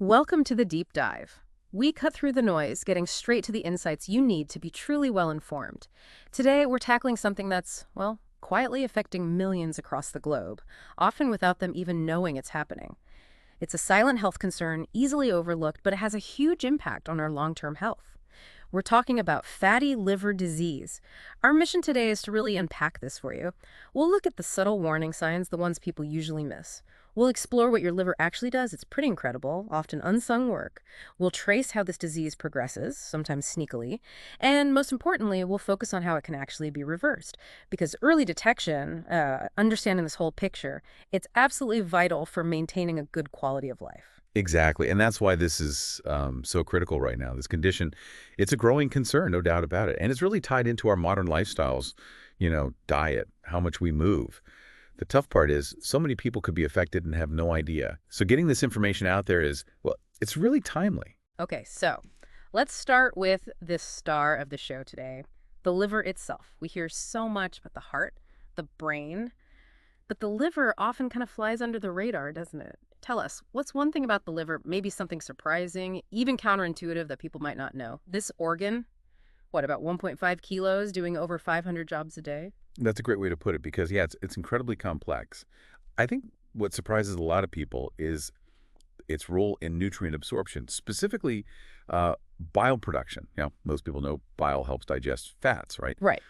Welcome to the deep dive. We cut through the noise, getting straight to the insights you need to be truly well informed. Today, we're tackling something that's, well, quietly affecting millions across the globe, often without them even knowing it's happening. It's a silent health concern, easily overlooked, but it has a huge impact on our long-term health. We're talking about fatty liver disease. Our mission today is to really unpack this for you. We'll look at the subtle warning signs, the ones people usually miss. We'll explore what your liver actually does. It's pretty incredible, often unsung work. We'll trace how this disease progresses, sometimes sneakily. And most importantly, we'll focus on how it can actually be reversed. Because early detection, understanding this whole picture, it's absolutely vital for maintaining a good quality of life. Exactly. And that's why this is so critical right now. This condition, it's a growing concern, no doubt about it. And it's really tied into our modern lifestyles, diet, how much we move. The tough part is so many people could be affected and have no idea. So getting this information out there is, well, it's really timely. Okay, so let's start with this star of the show today, the liver itself. We hear so much about the heart, the brain, but the liver often kind of flies under the radar, doesn't it? Tell us, what's one thing about the liver, maybe something surprising, even counterintuitive that people might not know? This organ, what, about 1.5 kilos, doing over 500 jobs a day? That's a great way to put it because, yeah, it's incredibly complex. I think what surprises a lot of people is its role in nutrient absorption, specifically bile production. Most people know bile helps digest fats, right? Right.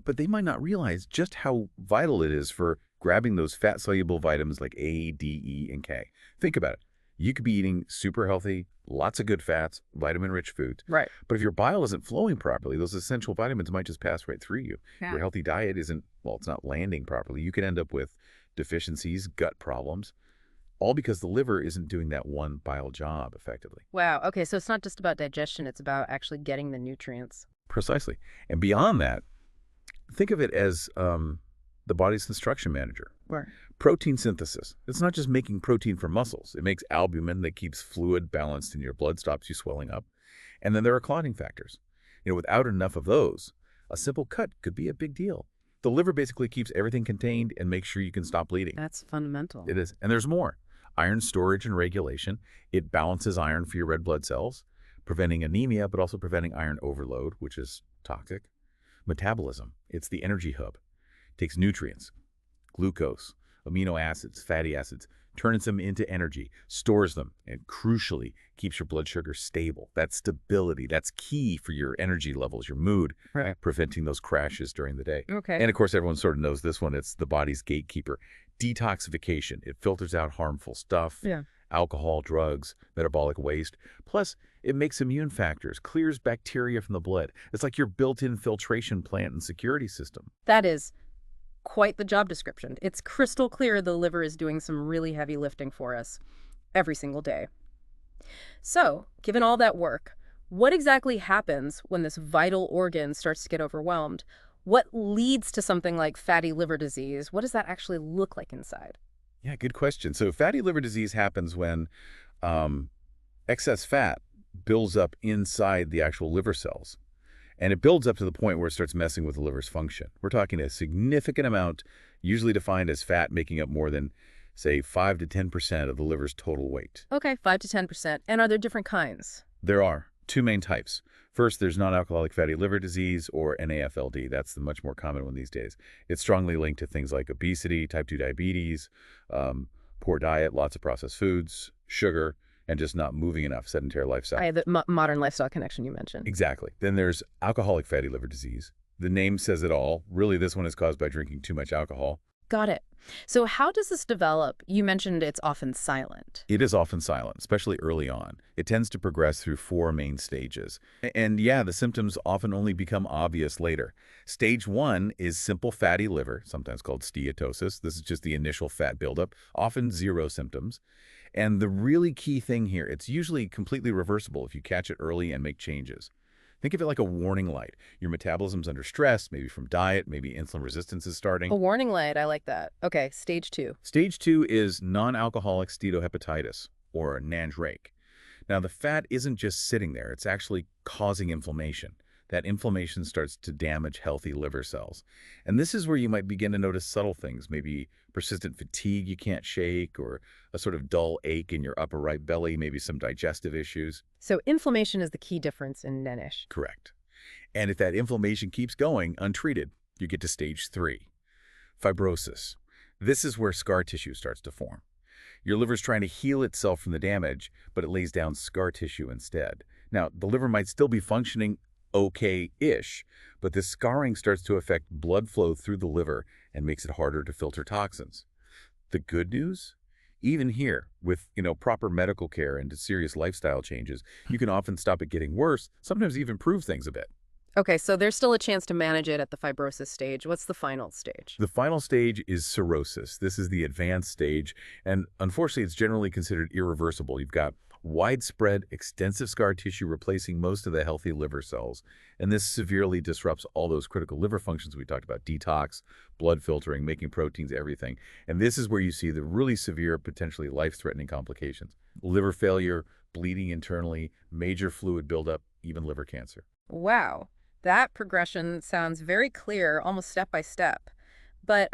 But they might not realize just how vital it is for grabbing those fat-soluble vitamins like A, D, E, and K. Think about it. You could be eating super healthy, lots of good fats, vitamin-rich foods. Right. But if your bile isn't flowing properly, those essential vitamins might just pass right through you. Yeah. Your healthy diet isn't, well, it's not landing properly. You could end up with deficiencies, gut problems, all because the liver isn't doing that one bile job effectively. Wow. Okay, so it's not just about digestion, it's about actually getting the nutrients. Precisely. And beyond that, think of it as the body's construction manager. Right. Protein synthesis. It's not just making protein for muscles. It makes albumin that keeps fluid balanced in your blood, stops you swelling up. And then there are clotting factors. Without enough of those, a simple cut could be a big deal. The liver basically keeps everything contained and makes sure you can stop bleeding. That's fundamental. It is. And there's more. Iron storage and regulation. It balances iron for your red blood cells, preventing anemia, but also preventing iron overload, which is toxic. Metabolism. It's the energy hub. It takes nutrients, glucose, amino acids, fatty acids, turns them into energy, stores them, and crucially, keeps your blood sugar stable. That stability, that's key for your energy levels, your mood, Right. preventing those crashes during the day. Okay. And of course, everyone sort of knows this one. It's the body's gatekeeper. Detoxification. It filters out harmful stuff, Yeah. alcohol, drugs, metabolic waste. Plus, it makes immune factors, clears bacteria from the blood. It's like your built-in filtration plant and security system. That is quite the job description. It's crystal clear the liver is doing some really heavy lifting for us every single day. So, given all that work, what exactly happens when this vital organ starts to get overwhelmed? What leads to something like fatty liver disease? What does that actually look like inside? Yeah, good question. So fatty liver disease happens when excess fat builds up inside the actual liver cells. And it builds up to the point where it starts messing with the liver's function. We're talking a significant amount, usually defined as fat making up more than, say, 5 to 10% of the liver's total weight. Okay, 5 to 10%. And are there different kinds? There are two main types. First, there's non-alcoholic fatty liver disease, or NAFLD. That's the much more common one these days. It's strongly linked to things like obesity, type 2 diabetes, poor diet, lots of processed foods, sugar, and just not moving enough, sedentary lifestyle. The modern lifestyle connection you mentioned. Exactly. Then there's alcoholic fatty liver disease. The name says it all. Really, this one is caused by drinking too much alcohol. Got it. So how does this develop? You mentioned it's often silent. It is often silent, especially early on. It tends to progress through 4 main stages. And yeah, the symptoms often only become obvious later. Stage 1 is simple fatty liver, sometimes called steatosis. This is just the initial fat buildup, often 0 symptoms. And the really key thing here, it's usually completely reversible if you catch it early and make changes. Think of it like a warning light. Your metabolism's under stress, maybe from diet, maybe insulin resistance is starting. A warning light, I like that. Okay, stage 2. Stage 2 is non-alcoholic steatohepatitis, or NASH. Now, the fat isn't just sitting there. It's actually causing inflammation. that inflammation starts to damage healthy liver cells. And this is where you might begin to notice subtle things, maybe persistent fatigue you can't shake, or a sort of dull ache in your upper right belly, maybe some digestive issues. So inflammation is the key difference in NENISH. Correct. And if that inflammation keeps going untreated, you get to stage 3, fibrosis. This is where scar tissue starts to form. Your liver's trying to heal itself from the damage, but it lays down scar tissue instead. Now, the liver might still be functioning okay-ish, but this scarring starts to affect blood flow through the liver and makes it harder to filter toxins. The good news? Even here, with proper medical care and serious lifestyle changes, you can often stop it getting worse, sometimes even improve things a bit. Okay, so there's still a chance to manage it at the fibrosis stage. What's the final stage? The final stage is cirrhosis. This is the advanced stage, and unfortunately, it's generally considered irreversible. You've got widespread, extensive scar tissue replacing most of the healthy liver cells, and this severely disrupts all those critical liver functions we talked about: detox, blood filtering, making proteins, everything. And this is where you see the really severe, potentially life-threatening complications: liver failure, bleeding internally, major fluid buildup, even liver cancer. Wow. That progression sounds very clear, almost step by step. But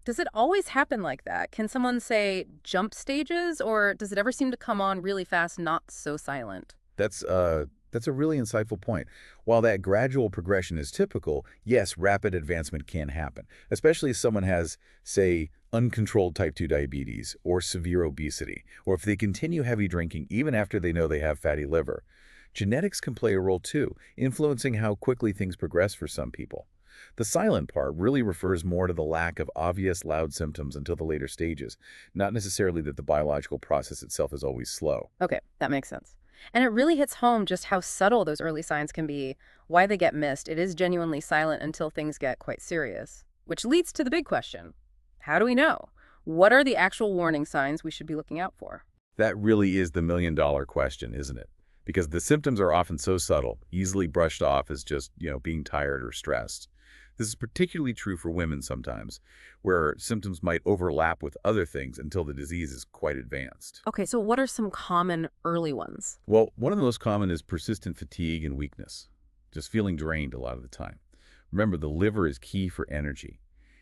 does it always happen like that? Can someone say jump stages, or does it ever seem to come on really fast, not so silent? That's a really insightful point. While that gradual progression is typical, yes, rapid advancement can happen, especially if someone has, say, uncontrolled type 2 diabetes or severe obesity, or if they continue heavy drinking even after they know they have fatty liver. Genetics can play a role too, influencing how quickly things progress for some people. The silent part really refers more to the lack of obvious loud symptoms until the later stages, not necessarily that the biological process itself is always slow. Okay, that makes sense. And it really hits home just how subtle those early signs can be, why they get missed. It is genuinely silent until things get quite serious. Which leads to the big question. How do we know? What are the actual warning signs we should be looking out for? That really is the million-dollar question, isn't it? Because the symptoms are often so subtle, easily brushed off as just, being tired or stressed. This is particularly true for women sometimes, where symptoms might overlap with other things until the disease is quite advanced. Okay, so what are some common early ones? Well, one of the most common is persistent fatigue and weakness, just feeling drained a lot of the time. Remember, the liver is key for energy.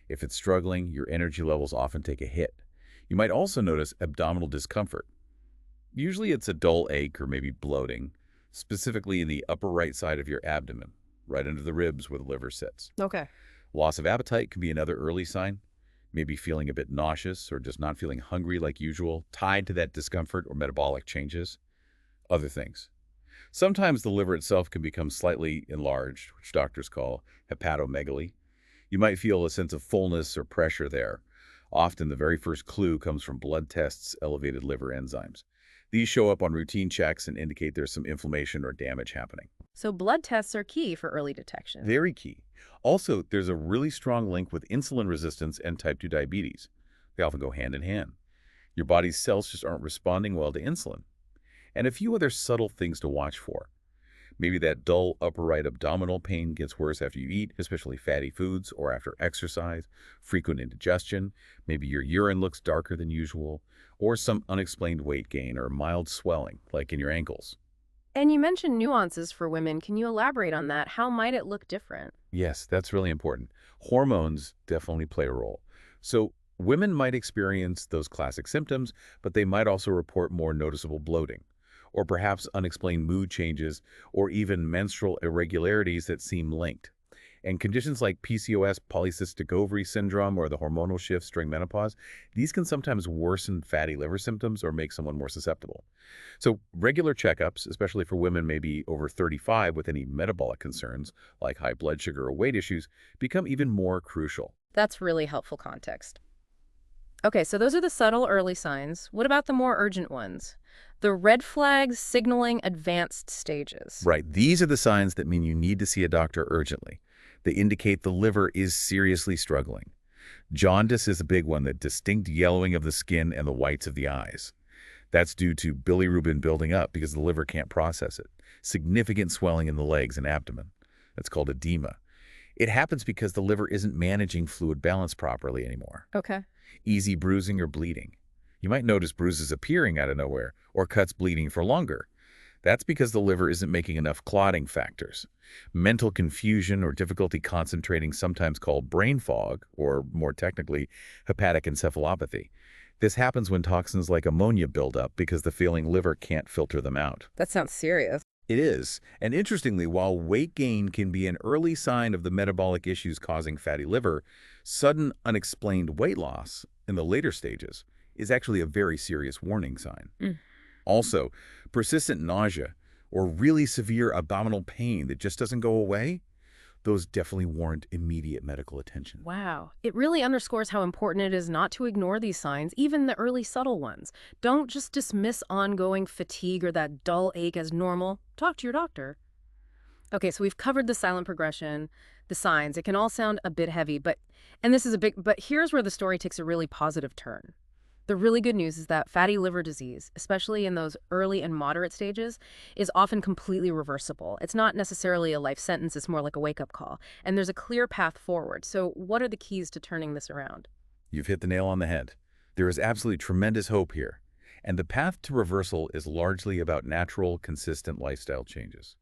If it's struggling, your energy levels often take a hit. You might also notice abdominal discomfort. Usually it's a dull ache or maybe bloating, specifically in the upper right side of your abdomen, right under the ribs where the liver sits. Okay. Loss of appetite can be another early sign, maybe feeling a bit nauseous or just not feeling hungry like usual, tied to that discomfort or metabolic changes. Other things. Sometimes the liver itself can become slightly enlarged, which doctors call hepatomegaly. You might feel a sense of fullness or pressure there. Often the very first clue comes from blood tests, elevated liver enzymes. These show up on routine checks and indicate there's some inflammation or damage happening. So blood tests are key for early detection. Very key. Also, there's a really strong link with insulin resistance and type 2 diabetes. They often go hand in hand. Your body's cells just aren't responding well to insulin. And a few other subtle things to watch for. Maybe that dull upper right abdominal pain gets worse after you eat, especially fatty foods, or after exercise, frequent indigestion. Maybe your urine looks darker than usual, or some unexplained weight gain or mild swelling, like in your ankles. And you mentioned nuances for women. Can you elaborate on that? How might it look different? Yes, that's really important. Hormones definitely play a role. So women might experience those classic symptoms, but they might also report more noticeable bloating, or perhaps unexplained mood changes, or even menstrual irregularities that seem linked. And conditions like PCOS, polycystic ovary syndrome, or the hormonal shifts during menopause, these can sometimes worsen fatty liver symptoms or make someone more susceptible. So regular checkups, especially for women maybe over 35 with any metabolic concerns, like high blood sugar or weight issues, become even more crucial. That's really helpful context. Okay, so those are the subtle early signs. What about the more urgent ones? The red flags signaling advanced stages. Right, these are the signs that mean you need to see a doctor urgently. They indicate the liver is seriously struggling. Jaundice is a big one, that distinct yellowing of the skin and the whites of the eyes. That's due to bilirubin building up because the liver can't process it. Significant swelling in the legs and abdomen. That's called edema. It happens because the liver isn't managing fluid balance properly anymore. Okay. Easy bruising or bleeding. You might notice bruises appearing out of nowhere or cuts bleeding for longer. That's because the liver isn't making enough clotting factors. Mental confusion or difficulty concentrating, sometimes called brain fog, or more technically, hepatic encephalopathy. This happens when toxins like ammonia build up because the failing liver can't filter them out. That sounds serious. It is. And interestingly, while weight gain can be an early sign of the metabolic issues causing fatty liver, sudden unexplained weight loss in the later stages is actually a very serious warning sign. Also, persistent nausea or really severe abdominal pain that just doesn't go away, those definitely warrant immediate medical attention. Wow. It really underscores how important it is not to ignore these signs, even the early subtle ones. Don't just dismiss ongoing fatigue or that dull ache as normal. Talk to your doctor. Okay, so we've covered the silent progression, the signs. It can all sound a bit heavy, but here's where the story takes a really positive turn. The really good news is that fatty liver disease, especially in those early and moderate stages, is often completely reversible. It's not necessarily a life sentence, it's more like a wake-up call. And there's a clear path forward. So what are the keys to turning this around? You've hit the nail on the head. There is absolutely tremendous hope here. And the path to reversal is largely about natural, consistent lifestyle changes.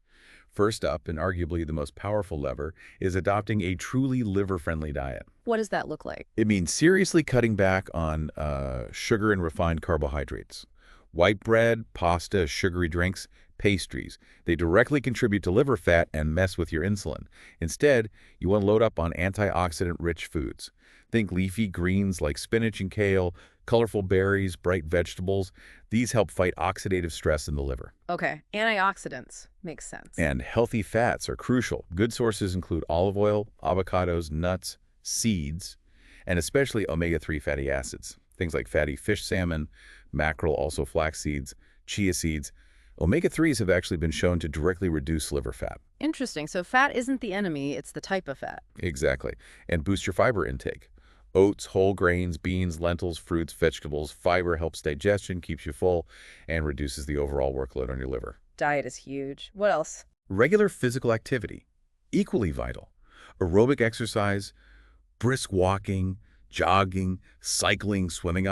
First up, and arguably the most powerful lever, is adopting a truly liver-friendly diet. What does that look like? It means seriously cutting back on sugar and refined carbohydrates. White bread, pasta, sugary drinks, pastries. They directly contribute to liver fat and mess with your insulin. Instead, you want to load up on antioxidant-rich foods. Think leafy greens like spinach and kale, colorful berries, bright vegetables. These help fight oxidative stress in the liver. Okay, antioxidants. Makes sense. And healthy fats are crucial. Good sources include olive oil, avocados, nuts, seeds, and especially omega-3 fatty acids. Things like fatty fish salmon, mackerel, also flax seeds, chia seeds. Omega-3s have actually been shown to directly reduce liver fat. Interesting. So fat isn't the enemy, it's the type of fat. Exactly. And boost your fiber intake. Oats, whole grains, beans, lentils, fruits, vegetables. Fiber helps digestion, keeps you full, and reduces the overall workload on your liver. Diet is huge. What else? Regular physical activity, equally vital. Aerobic exercise, brisk walking, jogging, cycling, swimming.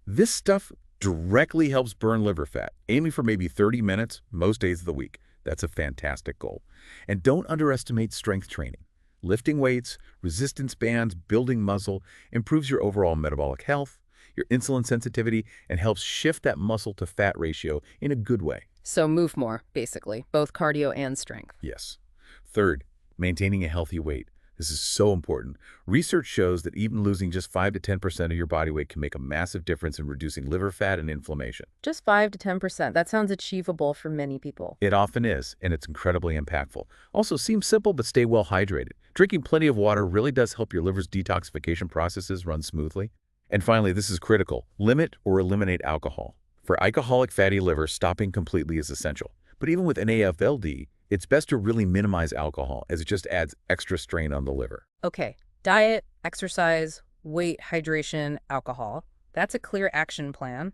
This stuff directly helps burn liver fat, aiming for maybe 30 minutes most days of the week. That's a fantastic goal. And don't underestimate strength training. Lifting weights, resistance bands, building muscle improves your overall metabolic health, your insulin sensitivity, and helps shift that muscle to fat ratio in a good way. So move more, basically, both cardio and strength. Yes. Third, maintaining a healthy weight. This is so important. Research shows that even losing just 5 to 10% of your body weight can make a massive difference in reducing liver fat and inflammation. Just 5 to 10%. That sounds achievable for many people. It often is, and it's incredibly impactful. Also, seems simple, but stay well hydrated. Drinking plenty of water really does help your liver's detoxification processes run smoothly. And finally, this is critical. Limit or eliminate alcohol. For alcoholic fatty liver, stopping completely is essential. But even with NAFLD, it's best to really minimize alcohol, as it just adds extra strain on the liver. Okay, diet, exercise, weight, hydration, alcohol. That's a clear action plan.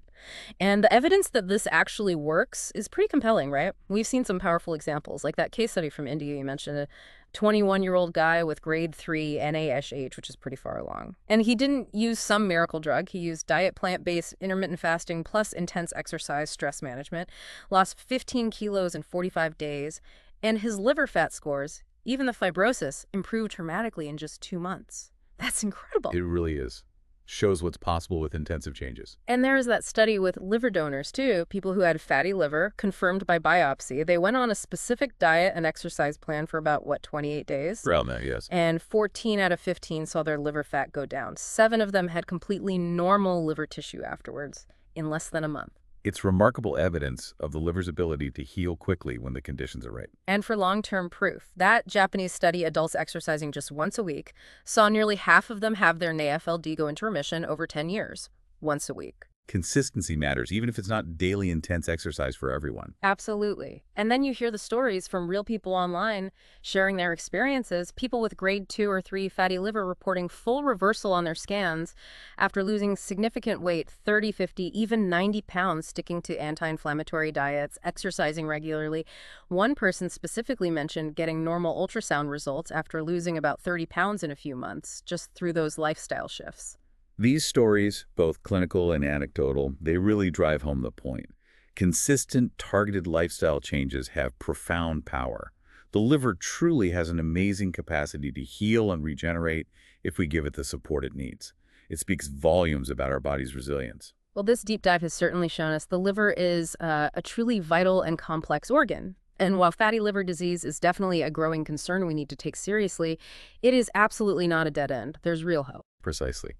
And the evidence that this actually works is pretty compelling, right? We've seen some powerful examples, like that case study from India you mentioned, a 21-year-old guy with grade 3 NASH, which is pretty far along. And he didn't use some miracle drug. He used diet, plant-based, intermittent fasting, plus intense exercise, stress management, lost 15 kilos in 45 days, and his liver fat scores, even the fibrosis, improved dramatically in just 2 months. That's incredible. It really is. Shows what's possible with intensive changes. And there is that study with liver donors, too, people who had fatty liver, confirmed by biopsy. They went on a specific diet and exercise plan for about, 28 days? Around that, yes. And 14 out of 15 saw their liver fat go down. 7 of them had completely normal liver tissue afterwards in less than a month. It's remarkable evidence of the liver's ability to heal quickly when the conditions are right. And for long-term proof, that Japanese study, adults exercising just once a week, saw nearly half of them have their NAFLD go into remission over 10 years, once a week. Consistency matters, even if it's not daily intense exercise for everyone. Absolutely. And then you hear the stories from real people online sharing their experiences, people with grade 2 or 3 fatty liver reporting full reversal on their scans after losing significant weight, 30, 50, even 90 pounds, sticking to anti-inflammatory diets, exercising regularly. One person specifically mentioned getting normal ultrasound results after losing about 30 pounds in a few months, just through those lifestyle shifts. These stories, both clinical and anecdotal, they really drive home the point. Consistent, targeted lifestyle changes have profound power. The liver truly has an amazing capacity to heal and regenerate if we give it the support it needs. It speaks volumes about our body's resilience. Well, this deep dive has certainly shown us the liver is a truly vital and complex organ. And while fatty liver disease is definitely a growing concern we need to take seriously, it is absolutely not a dead end. There's real hope. Precisely.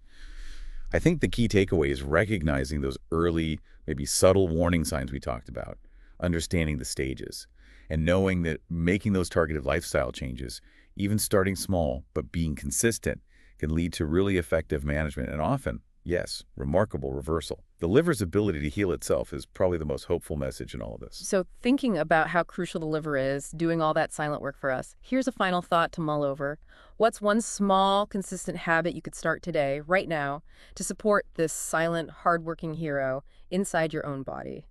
I think the key takeaway is recognizing those early, maybe subtle warning signs we talked about, understanding the stages, and knowing that making those targeted lifestyle changes, even starting small but being consistent, can lead to really effective management and often, yes, remarkable reversal. The liver's ability to heal itself is probably the most hopeful message in all of this. So thinking about how crucial the liver is, doing all that silent work for us, here's a final thought to mull over. What's one small, consistent habit you could start today, right now, to support this silent, hardworking hero inside your own body?